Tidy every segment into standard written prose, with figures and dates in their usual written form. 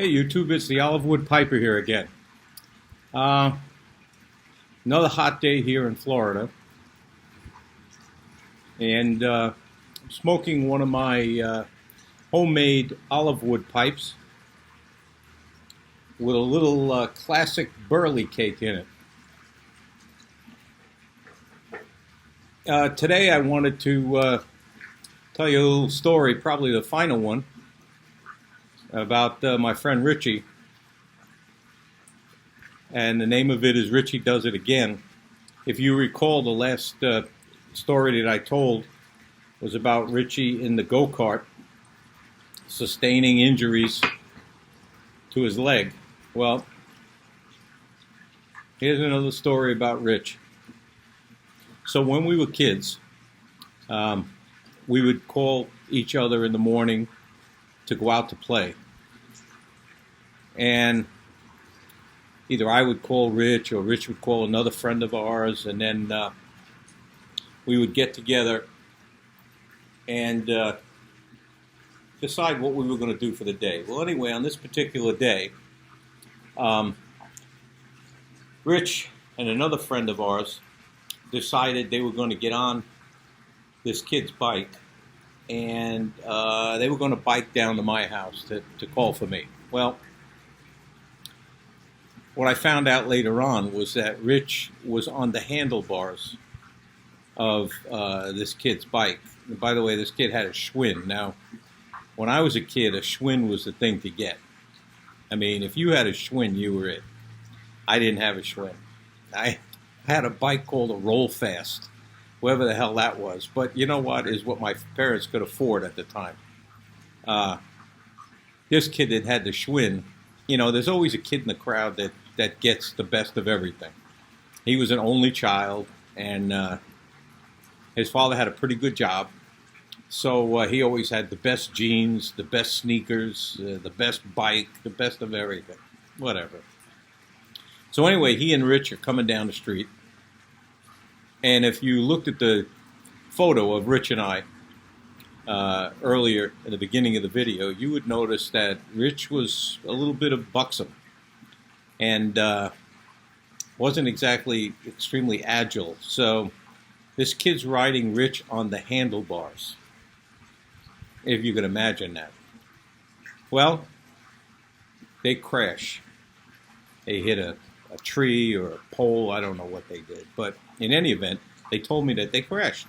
Hey YouTube, it's the Olivewood Piper here again. Another hot day here in Florida, and I'm smoking one of my homemade olivewood pipes with a little classic burley cake in it. Today I wanted to tell you a little story, probably the final one, about my friend Richie, and the name of it is Richie Does It Again. If you recall, the last story that I told was about Richie in the go-kart sustaining injuries to his leg. Well, here's another story about Rich. So when we were kids, we would call each other in the morning to go out to play. And either I would call Rich or Rich would call another friend of ours, and then we would get together and decide what we were going to do for the day. Well, anyway, on this particular day, Rich and another friend of ours decided they were going to get on this kid's bike, and they were going to bike down to my house to call for me. Well, what I found out later on was that Rich was on the handlebars of this kid's bike. And by the way, this kid had a Schwinn. Now, when I was a kid, a Schwinn was the thing to get. I mean, if you had a Schwinn, you were it. I didn't have a Schwinn. I had a bike called a Roll Fast, whatever the hell that was. But you know what, is what my parents could afford at the time. This kid that had the Schwinn, you know, there's always a kid in the crowd that gets the best of everything. He was an only child, and his father had a pretty good job. So he always had the best jeans, the best sneakers, the best bike, the best of everything, whatever. So anyway, he and Rich are coming down the street. And if you looked at the photo of Rich and I earlier in the beginning of the video, you would notice that Rich was a little bit of buxom and wasn't exactly extremely agile. So this kid's riding Rich on the handlebars, if you can imagine that. Well, they crash. They hit a tree or a pole. I don't know what they did. But in any event, they told me that they crashed.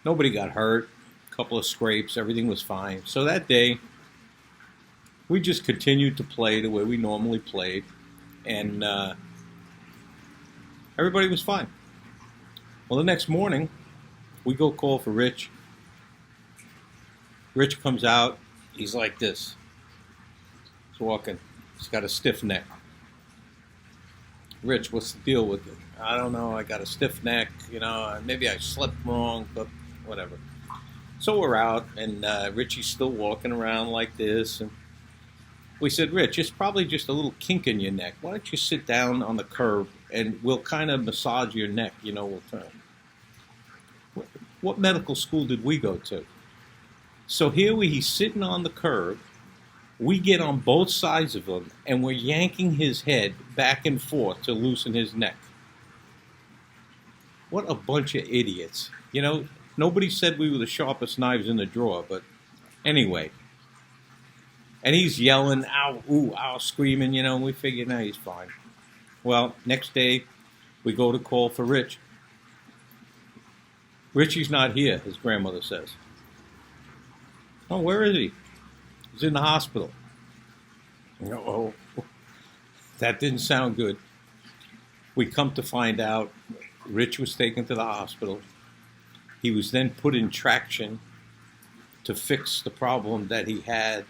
Nobody got hurt. A couple of scrapes. Everything was fine. So that day, we just continued to play the way we normally played. And everybody was fine. Well, the next morning, we go call for Rich. Rich comes out. He's like this. He's walking. He's got a stiff neck. Rich, what's the deal with it? I don't know. I got a stiff neck. You know, maybe I slept wrong, but whatever. So we're out, and Richie's still walking around like this. And we said, Rich, it's probably just a little kink in your neck. Why don't you sit down on the curb, and we'll kind of massage your neck. You know, we'll turn. What medical school did we go to? So here he's sitting on the curb. We get on both sides of him, and we're yanking his head back and forth to loosen his neck. What a bunch of idiots. You know, nobody said we were the sharpest knives in the drawer, but anyway. And he's yelling, ow, ooh, ow, screaming, you know, and we figured, nah, he's fine. Well, next day, we go to call for Rich. Richie's not here, his grandmother says. Oh, where is he? He's in the hospital. Oh, that didn't sound good. We come to find out Rich was taken to the hospital. He was then put in traction to fix the problem that he had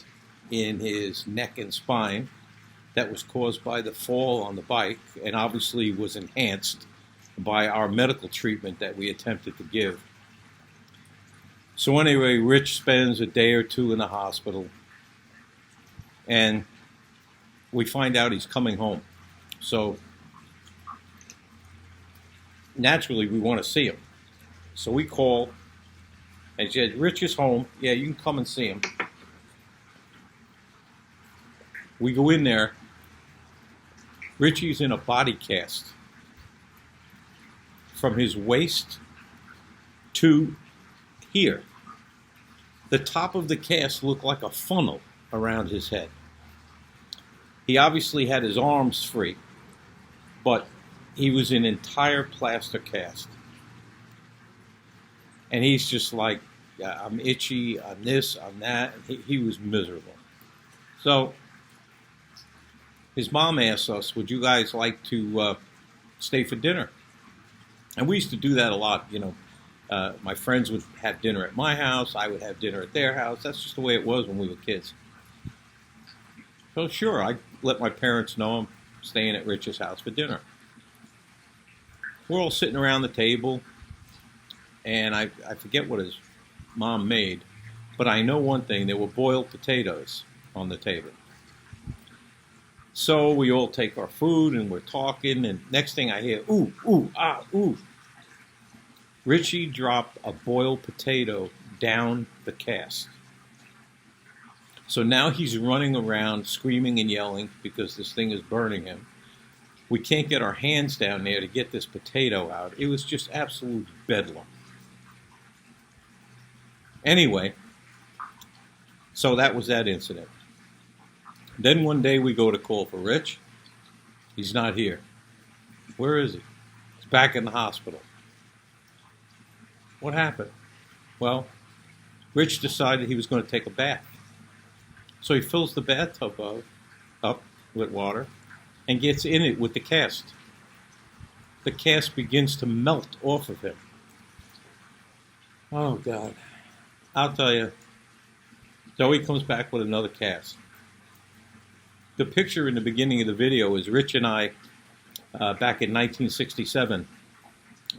in his neck and spine that was caused by the fall on the bike, and obviously was enhanced by our medical treatment that we attempted to give. So anyway, Rich spends a day or two in the hospital, and we find out he's coming home. So naturally, we want to see him. So we call and said, Rich is home. Yeah, you can come and see him. We go in there. Richie's in a body cast from his waist to here. The top of the cast looked like a funnel around his head. He obviously had his arms free, but he was in entire plaster cast. And he's just like, I'm itchy, I'm this, I'm that. He was miserable. So his mom asked us, would you guys like to stay for dinner? And we used to do that a lot. My friends would have dinner at my house. I would have dinner at their house. That's just the way it was when we were kids. So sure, I let my parents know I'm staying at Rich's house for dinner. We're all sitting around the table, and I forget what his mom made, but I know one thing, there were boiled potatoes on the table. So we all take our food, and we're talking, and next thing I hear, ooh, ooh, ah, ooh. Richie dropped a boiled potato down the cast. So now he's running around screaming and yelling because this thing is burning him. We can't get our hands down there to get this potato out. It was just absolute bedlam. Anyway, so that was that incident. Then one day we go to call for Rich. He's not here. Where is he? He's back in the hospital. What happened? Well, Rich decided he was going to take a bath. So he fills the bathtub up with water and gets in it with the cast. The cast begins to melt off of him. Oh, God. I'll tell you. So he comes back with another cast. The picture in the beginning of the video is Rich and I back in 1967.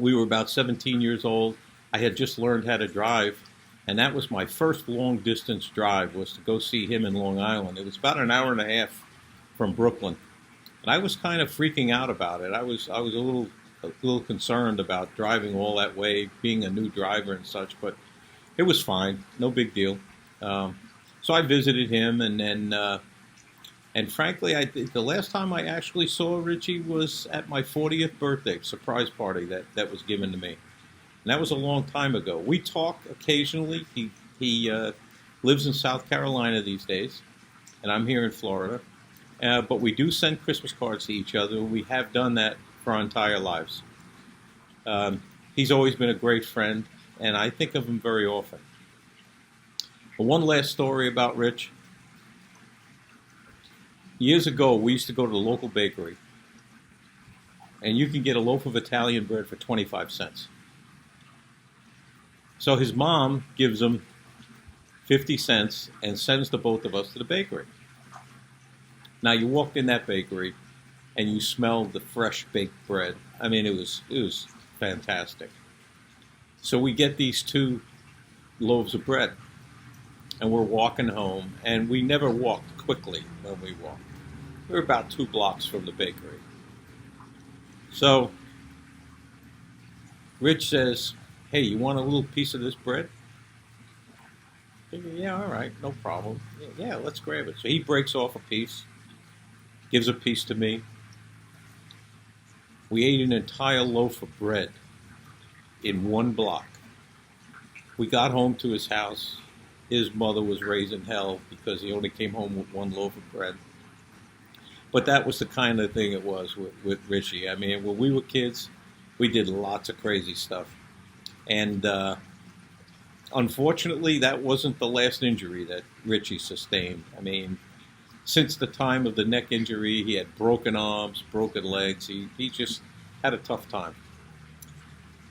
We were about 17 years old. I had just learned how to drive. And that was my first long-distance drive, was to go see him in Long Island. It was about an hour and a half from Brooklyn. And I was kind of freaking out about it. I was a little concerned about driving all that way, being a new driver and such, but it was fine. No big deal. So I visited him, and then, and frankly, the last time I actually saw Richie was at my 40th birthday surprise party that was given to me. And that was a long time ago. We talk occasionally. He lives in South Carolina these days, and I'm here in Florida. But we do send Christmas cards to each other. We have done that for our entire lives. He's always been a great friend, and I think of him very often. But one last story about Rich. Years ago, we used to go to the local bakery, and you can get a loaf of Italian bread for 25 cents. So his mom gives him 50 cents and sends the both of us to the bakery. Now, you walked in that bakery and you smelled the fresh baked bread. I mean, it was fantastic. So we get these 2 loaves of bread, and we're walking home, and we never walked quickly when we walked. We were about 2 blocks from the bakery. So Rich says, hey, you want a little piece of this bread? Yeah, all right, no problem. Yeah, let's grab it. So he breaks off a piece, gives a piece to me. We ate an entire loaf of bread in 1 block. We got home to his house. His mother was raising hell because he only came home with 1 loaf of bread. But that was the kind of thing it was with Richie. I mean, when we were kids, we did lots of crazy stuff. And unfortunately, that wasn't the last injury that Richie sustained. I mean, since the time of the neck injury, he had broken arms, broken legs. He just had a tough time.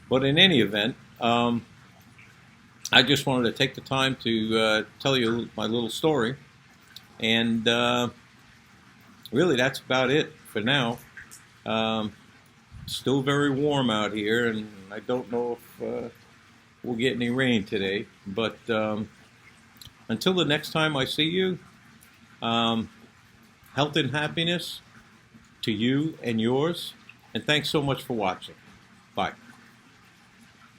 But in any event, I just wanted to take the time to tell you my little story. And really, that's about it for now. Still very warm out here, and I don't know if we'll get any rain today. But until the next time I see you, health and happiness to you and yours. And thanks so much for watching. Bye.